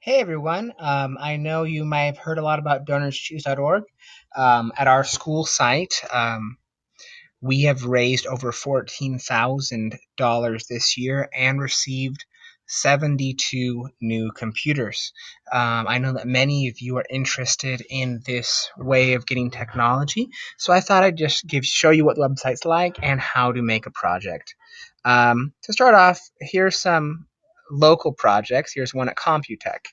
Hey everyone, I know you might have heard a lot about DonorsChoose.org. At our school site, we have raised over $14,000 this year and received 72 new computers. I know that many of you are interested in this way of getting technology, so I thought I'd just show you what the website's like and how to make a project. To start off, here's some local projects. Here's one at Computech,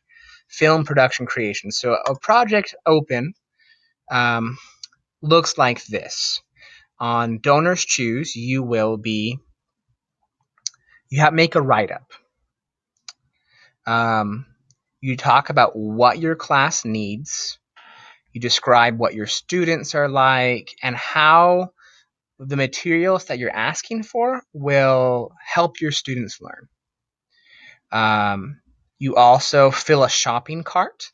film production creation. So a project open um, looks like this. On Donors Choose, make a write up. Um, you talk about what your class needs. You describe what your students are like and how the materials that you're asking for will help your students learn. You also fill a shopping cart.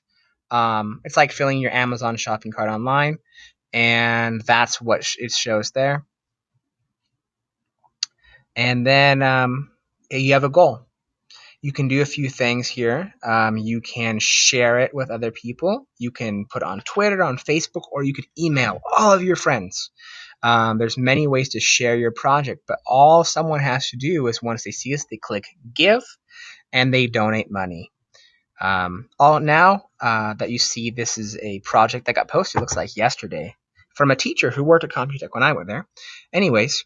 It's like filling your Amazon shopping cart online, and that's what it shows there. And then you have a goal. You can do a few things here. You can share it with other people. You can put it on Twitter, on Facebook, or you could email all of your friends. There's many ways to share your project, but all someone has to do is once they see us, they click give and they donate money. All now that you see, this is a project that got posted. It looks like yesterday from a teacher who worked at Computech when I went there. Anyways,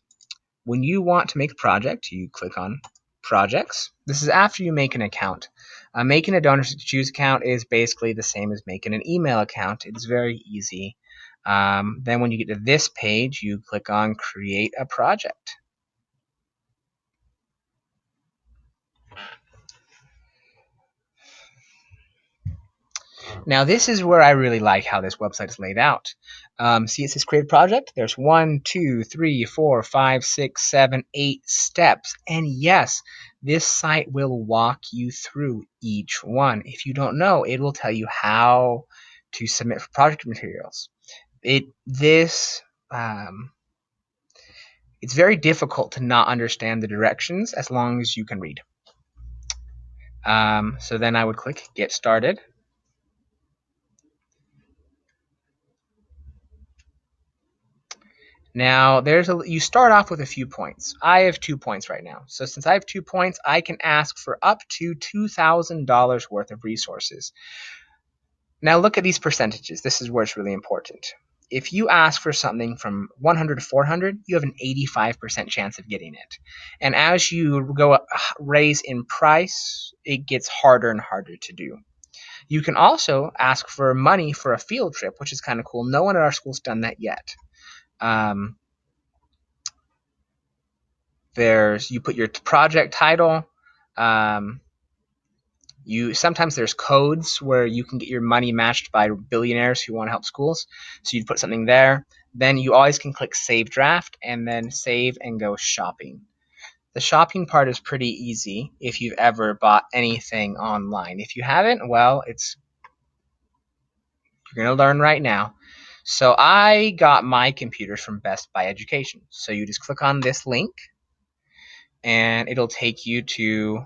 when you want to make a project, you click on projects. This is after you make an account. Making a Donors Choose account is basically the same as making an email account. It's very easy. Then when you get to this page, you click on create a project. Now this is where I really like how this website is laid out. See, it says create a project. There's 1, 2, 3, 4, 5, 6, 7, 8 steps. And yes, this site will walk you through each one. If you don't know, it will tell you how to submit for project materials. It's very difficult to not understand the directions as long as you can read. So then I would click get started. Now, you start off with a few points. I have 2 points right now. So since I have 2 points, I can ask for up to $2,000 worth of resources. Now look at these percentages. This is where it's really important. If you ask for something from 100 to 400, you have an 85% chance of getting it. And as you raise in price, it gets harder and harder to do. You can also ask for money for a field trip, which is kind of cool. No one at our school's done that yet. You put your project title. Sometimes there's codes where you can get your money matched by billionaires who want to help schools. So you'd put something there. Then you always can click save draft and then save and go shopping. The shopping part is pretty easy if you've ever bought anything online. If you haven't, well, you're going to learn right now. So I got my computers from Best Buy Education. So you just click on this link and it'll take you to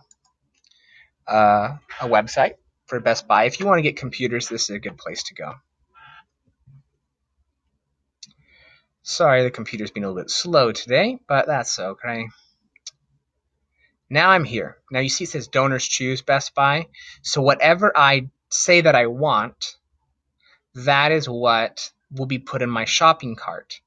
a website for Best Buy. If you want to get computers, this is a good place to go. Sorry, the computer's been a little bit slow today, but that's okay. Now I'm here. Now you see it says Donors Choose Best Buy. So whatever I say that I want, that is what will be put in my shopping cart.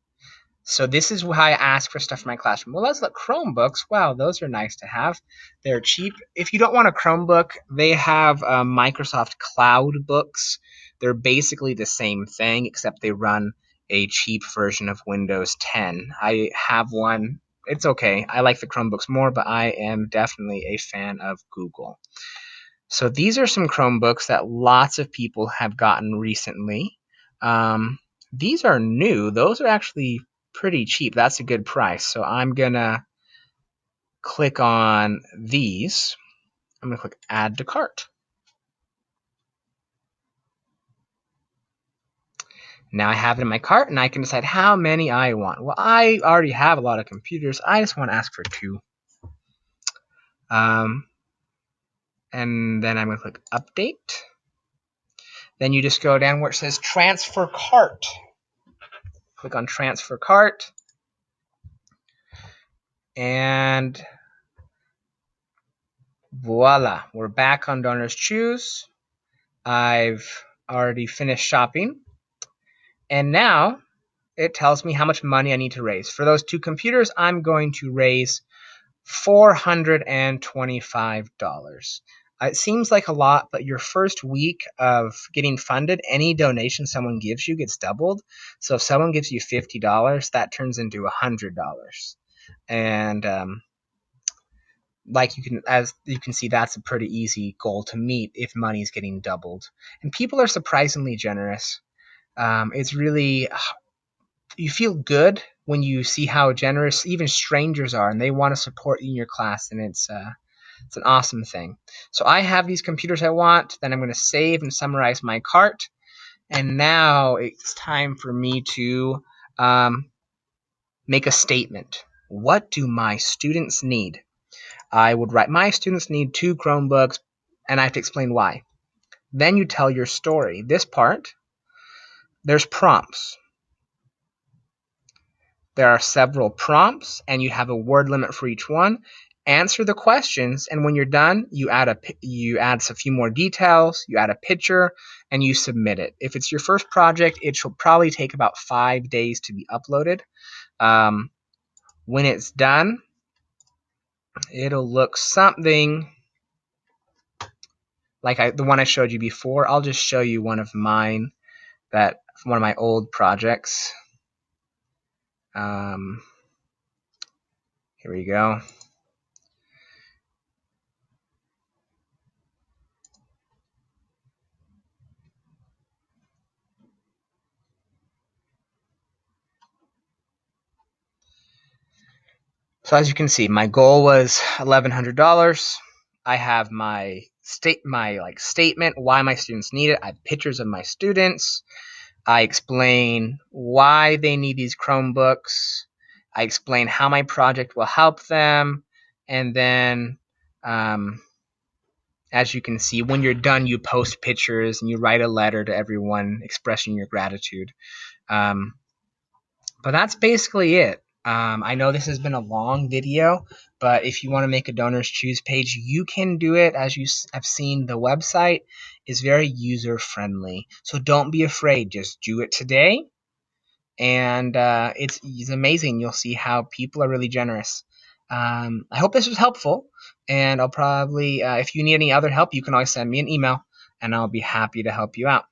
So this is how I ask for stuff for my classroom. Well, let's look. Chromebooks. Wow, those are nice to have. They're cheap. If you don't want a Chromebook, they have Microsoft Cloud books. They're basically the same thing, except they run a cheap version of Windows 10. I have one. It's okay. I like the Chromebooks more, but I am definitely a fan of Google. So these are some Chromebooks that lots of people have gotten recently. These are new. Those are actually pretty cheap. That's a good price. So I'm gonna click on these. I'm gonna click add to cart. Now I have it in my cart and I can decide how many I want. Well, I already have a lot of computers. I just want to ask for 2. and then I'm going to click update. Then you just go down where it says transfer cart. Click on transfer cart, and voila, we're back on Donors Choose. I've already finished shopping, and now it tells me how much money I need to raise. For those 2 computers, I'm going to raise $425. It seems like a lot, but your first week of getting funded, any donation someone gives you gets doubled. So if someone gives you $50, that turns into $100. And as you can see, that's a pretty easy goal to meet if money is getting doubled. And people are surprisingly generous. It's really, you feel good when you see how generous even strangers are, and they want to support you in your class, and it's an awesome thing. So I have these computers I want. Then I'm going to save and summarize my cart, and now it's time for me to make a statement. What do my students need? I would write, my students need 2 Chromebooks, and I have to explain why. Then you tell your story. This part, there's prompts. There are several prompts, and you have a word limit for each one. Answer the questions, and when you're done, you add a few more details, you add a picture, and you submit it. If it's your first project, it should probably take about 5 days to be uploaded. When it's done, it'll look something like the one I showed you before. I'll just show you one of mine, one of my old projects. Here we go. So as you can see, my goal was $1,100. I have my statement why my students need it. I have pictures of my students. I explain why they need these Chromebooks. I explain how my project will help them. And then, as you can see, when you're done, you post pictures and you write a letter to everyone expressing your gratitude. But that's basically it. I know this has been a long video, but if you want to make a Donors Choose page, you can do it. As you have seen, the website is very user-friendly. So don't be afraid. Just do it today. And it's amazing. You'll see how people are really generous. I hope this was helpful. And I'll probably, if you need any other help, you can always send me an email, and I'll be happy to help you out.